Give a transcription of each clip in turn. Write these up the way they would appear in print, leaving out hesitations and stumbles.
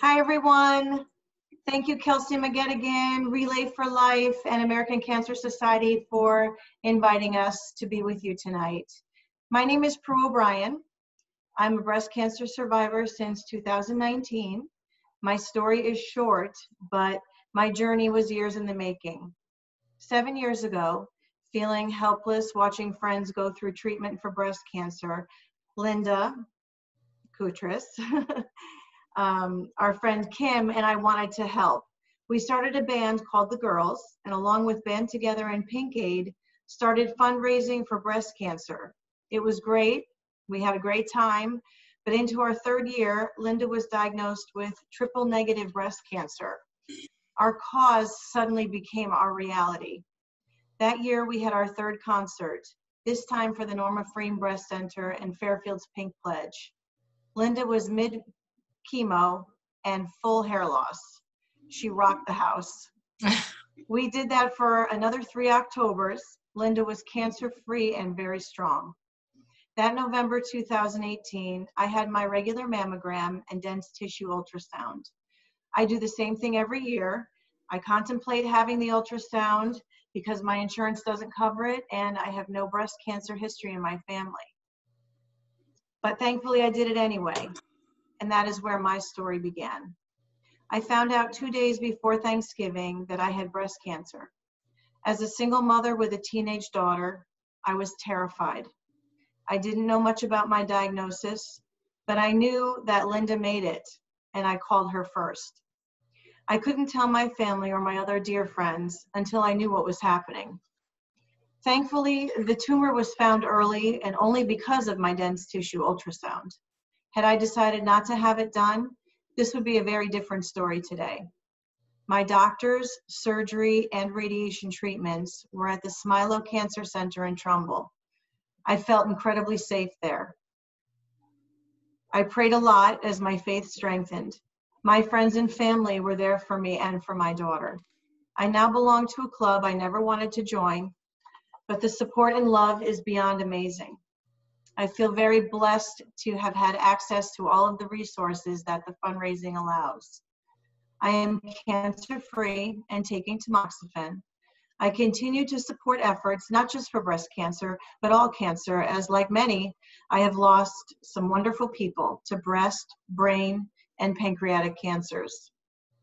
Hi, everyone. Thank you, Kelsey McGettigan, Relay for Life, and American Cancer Society for inviting us to be with you tonight. My name is Prue O'Brien. I'm a breast cancer survivor since 2019. My story is short, but my journey was years in the making. 7 years ago, feeling helpless watching friends go through treatment for breast cancer, Linda Kutris, our friend Kim, and I wanted to help. We started a band called The Girls, and along with Band Together and Pink Aid, started fundraising for breast cancer. It was great. We had a great time, but into our third year, Linda was diagnosed with triple negative breast cancer. Our cause suddenly became our reality. That year, we had our third concert, this time for the Norma Freem Breast Center and Fairfield's Pink Pledge. Linda was mid-chemo and full hair loss. She rocked the house. We did that for another 3 Octobers. Linda was cancer-free and very strong. That November 2018, I had my regular mammogram and dense tissue ultrasound. I do the same thing every year. I contemplate having the ultrasound because my insurance doesn't cover it and I have no breast cancer history in my family. But thankfully I did it anyway, and that is where my story began. I found out 2 days before Thanksgiving that I had breast cancer. As a single mother with a teenage daughter, I was terrified. I didn't know much about my diagnosis, but I knew that Linda made it, and I called her first. I couldn't tell my family or my other dear friends until I knew what was happening. Thankfully, the tumor was found early and only because of my dense tissue ultrasound. Had I decided not to have it done, this would be a very different story today. My doctors, surgery, and radiation treatments were at the Smilo Cancer Center in Trumbull. I felt incredibly safe there. I prayed a lot as my faith strengthened. My friends and family were there for me and for my daughter. I now belong to a club I never wanted to join, but the support and love is beyond amazing. I feel very blessed to have had access to all of the resources that the fundraising allows. I am cancer-free and taking tamoxifen. I continue to support efforts, not just for breast cancer, but all cancer, as like many, I have lost some wonderful people to breast, brain, and pancreatic cancers.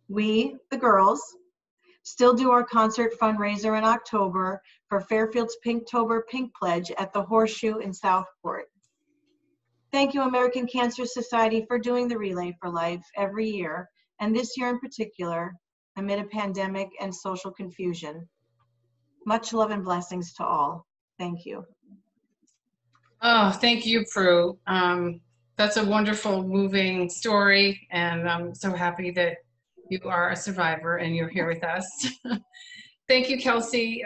We, the girls, still do our concert fundraiser in October for Fairfield's Pinktober Pink Pledge at the Horseshoe in Southport. Thank you, American Cancer Society, for doing the Relay for Life every year, and this year in particular, amid a pandemic and social confusion. Much love and blessings to all. Thank you. Oh, thank you, Prue. That's a wonderful, moving story, and I'm so happy that you are a survivor and you're here with us. Thank you, Kelsey,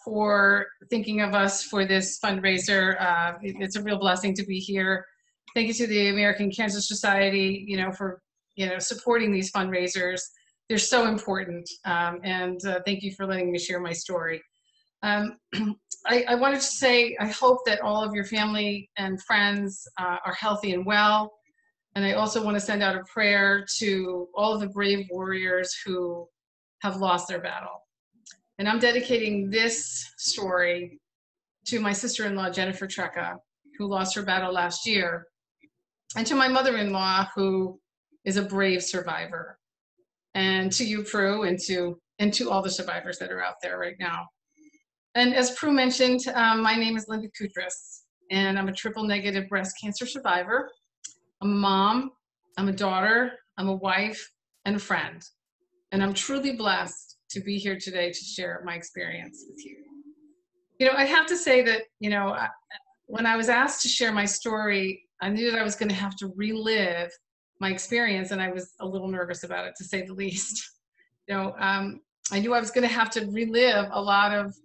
for thinking of us for this fundraiser. It's a real blessing to be here. Thank you to the American Cancer Society, for supporting these fundraisers. They're so important, and thank you for letting me share my story. I wanted to say I hope that all of your family and friends are healthy and well. And I also want to send out a prayer to all of the brave warriors who have lost their battle. And I'm dedicating this story to my sister-in-law, Jennifer Trecca, who lost her battle last year, and to my mother-in-law, who is a brave survivor, and to you, Prue, and to all the survivors that are out there right now. And as Prue mentioned, my name is Linda Kutris, and I'm a triple negative breast cancer survivor. I'm a mom, I'm a daughter, I'm a wife, and a friend. And I'm truly blessed to be here today to share my experience with you. I have to say that, when I was asked to share my story, I knew that I was going to have to relive my experience, and I was a little nervous about it, to say the least. I knew I was going to have to relive a lot of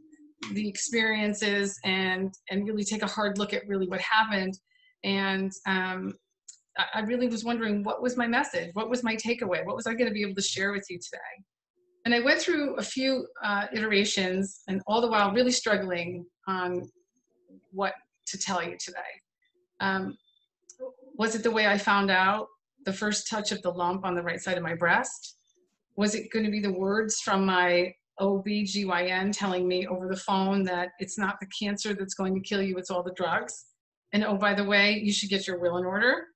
the experiences and really take a hard look at really what happened. And I really was wondering, what was my message? What was my takeaway? What was I going to be able to share with you today? And I went through a few iterations, and all the while really struggling on what to tell you today. Was it the way I found out the first touch of the lump on the right side of my breast? Was it going to be the words from my OB/GYN telling me over the phone that it's not the cancer that's going to kill you, it's all the drugs? And oh, by the way, you should get your will in order.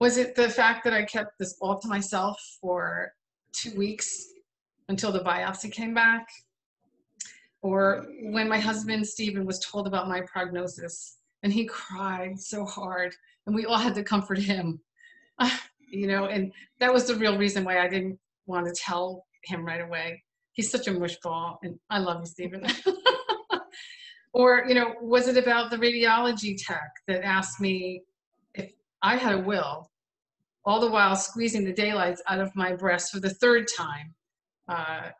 Was it the fact that I kept this all to myself for 2 weeks until the biopsy came back? Or when my husband, Stephen, was told about my prognosis and he cried so hard and we all had to comfort him, and that was the real reason why I didn't want to tell him right away. He's such a mushball, and I love you, Stephen. Or, was it about the radiology tech that asked me if I had a will, all the while squeezing the daylights out of my breast for the third time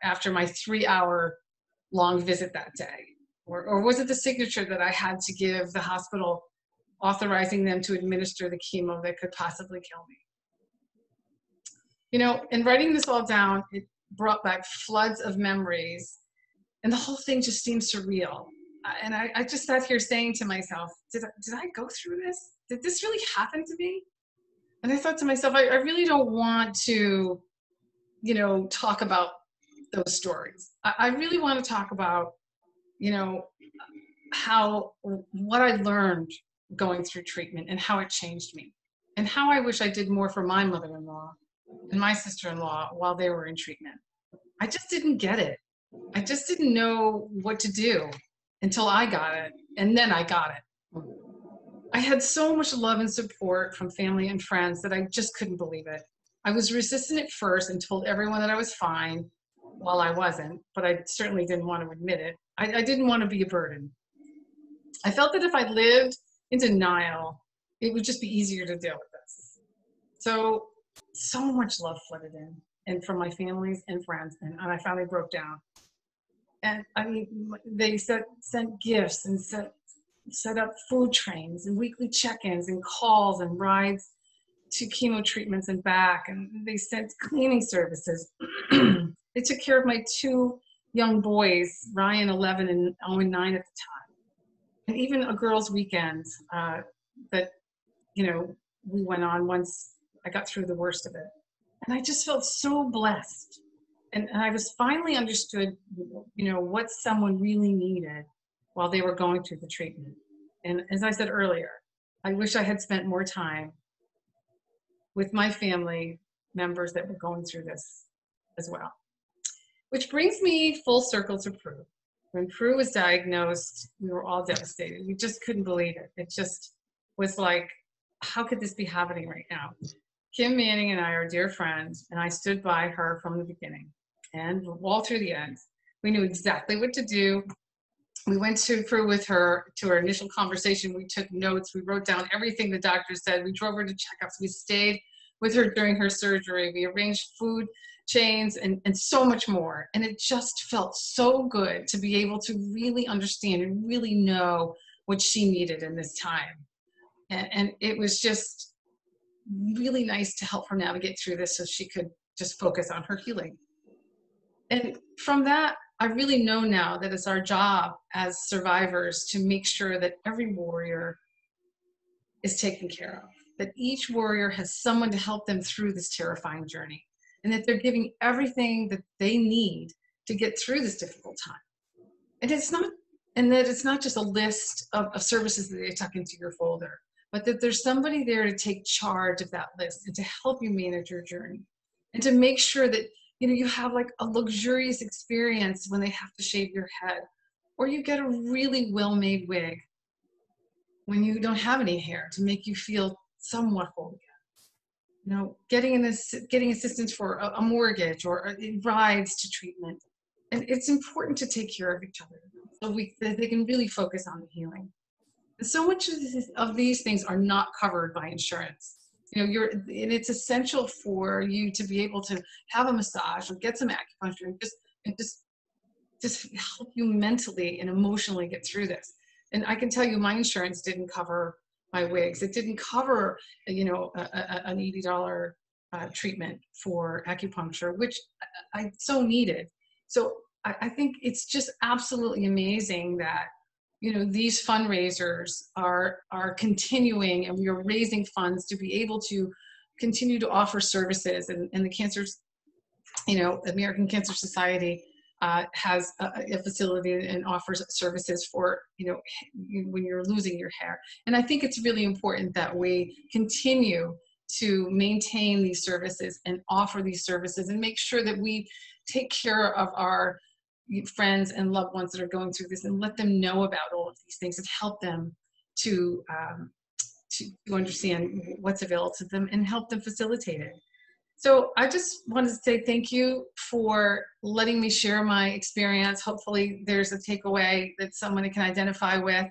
after my 3-hour long visit that day? Or was it the signature that I had to give the hospital authorizing them to administer the chemo that could possibly kill me? In writing this all down, it brought back floods of memories, and the whole thing just seemed surreal. And I just sat here saying to myself, did I go through this? Did this really happen to me? And I thought to myself, I really don't want to, talk about those stories. I really want to talk about, what I learned going through treatment and how it changed me, and how I wish I did more for my mother-in-law and my sister-in-law while they were in treatment. I just didn't get it. I just didn't know what to do until I got it, and then I got it. I had so much love and support from family and friends that I just couldn't believe it. I was resistant at first and told everyone that I was fine while I wasn't, but I certainly didn't want to admit it. I didn't want to be a burden. I felt that if I lived in denial, it would just be easier to deal with this. So much love flooded in, and from my families and friends, and I finally broke down. And they sent gifts and set up food trains and weekly check-ins and calls and rides to chemo treatments and back, and they sent cleaning services. They took care of my 2 young boys, Ryan 11 and Owen 9 at the time, and even a girls' weekend that we went on once I got through the worst of it. And I just felt so blessed, and I was finally understood what someone really needed while they were going through the treatment. And as I said earlier, I wish I had spent more time with my family members that were going through this as well. Which brings me full circle to Prue. When Prue was diagnosed, we were all devastated. We just couldn't believe it. It just was like, how could this be happening right now? Kim Manning and I are dear friends, and I stood by her from the beginning and all through the end. We knew exactly what to do. We went through with her to our initial conversation. We took notes. We wrote down everything the doctor said. We drove her to checkups. We stayed with her during her surgery. We arranged food chains and so much more. And it just felt so good to be able to really understand and really know what she needed in this time. And it was just really nice to help her navigate through this so she could just focus on her healing. And from that, I really know now that it's our job as survivors to make sure that every warrior is taken care of, that each warrior has someone to help them through this terrifying journey, and that they're giving everything that they need to get through this difficult time. And that it's not just a list of services that they tuck into your folder, but that there's somebody there to take charge of that list and to help you manage your journey, and to make sure that you have like a luxurious experience when they have to shave your head, or you get a really well-made wig when you don't have any hair to make you feel somewhat whole again. Getting assistance for a mortgage or rides to treatment. And it's important to take care of each other so that they can really focus on the healing. And so much of these things are not covered by insurance. And it's essential for you to be able to have a massage or get some acupuncture and just help you mentally and emotionally get through this. And I can tell you, my insurance didn't cover my wigs. It didn't cover, an $80 treatment for acupuncture, which I so needed. So I think it's just absolutely amazing that these fundraisers are continuing, and we are raising funds to be able to continue to offer services, and the cancers, American Cancer Society has a facility and offers services for, when you're losing your hair. And I think it's really important that we continue to maintain these services and offer these services and make sure that we take care of our friends and loved ones that are going through this, and let them know about all of these things and help them to understand what's available to them and help them facilitate it. So I just wanted to say thank you for letting me share my experience. Hopefully there's a takeaway that someone can identify with.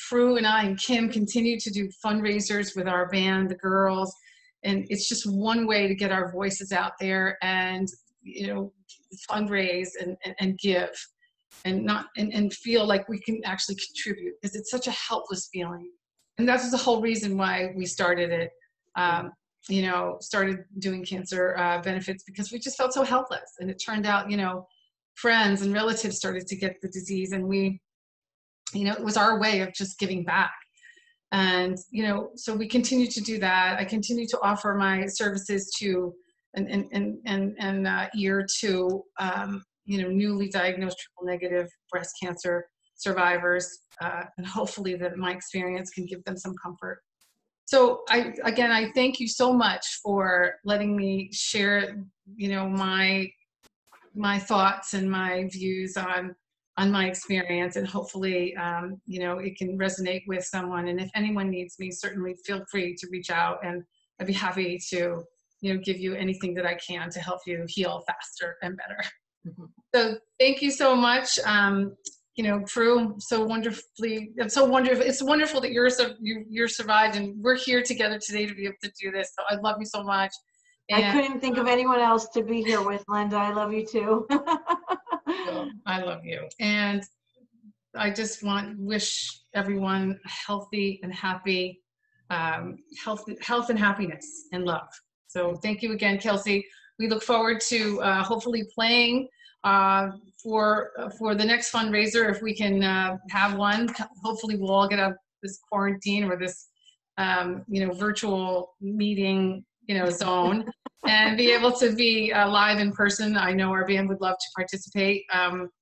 Prue and I and Kim continue to do fundraisers with our band, the girls, and it's just one way to get our voices out there and, fundraise and give and feel like we can actually contribute, because it's such a helpless feeling. And that's the whole reason why we started it. Started doing cancer benefits, because we just felt so helpless. And it turned out, friends and relatives started to get the disease, and it was our way of just giving back. And, so we continue to do that. I continue to offer my services to ear to, newly diagnosed triple negative breast cancer survivors. And hopefully that my experience can give them some comfort. So I thank you so much for letting me share, my thoughts and my views on my experience, and hopefully, it can resonate with someone. And if anyone needs me, certainly feel free to reach out, and I'd be happy to, give you anything that I can to help you heal faster and better. Mm-hmm. So thank you so much. Prue, it's wonderful that you're survived, and we're here together today to be able to do this. So I love you so much. And I couldn't think of anyone else to be here with, Linda. I love you too. I love you. And I just wish everyone healthy and happy, health and happiness and love. So thank you again, Kelsey. We look forward to hopefully playing for the next fundraiser, if we can have one. Hopefully we'll all get out of this quarantine or this virtual meeting zone and be able to be live in person. I know our band would love to participate.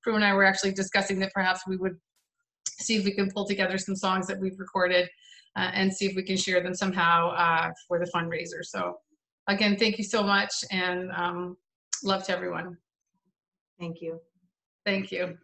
Prue and I were actually discussing that perhaps we would see if we can pull together some songs that we've recorded and see if we can share them somehow for the fundraiser. So again, thank you so much, and love to everyone. Thank you. Thank you.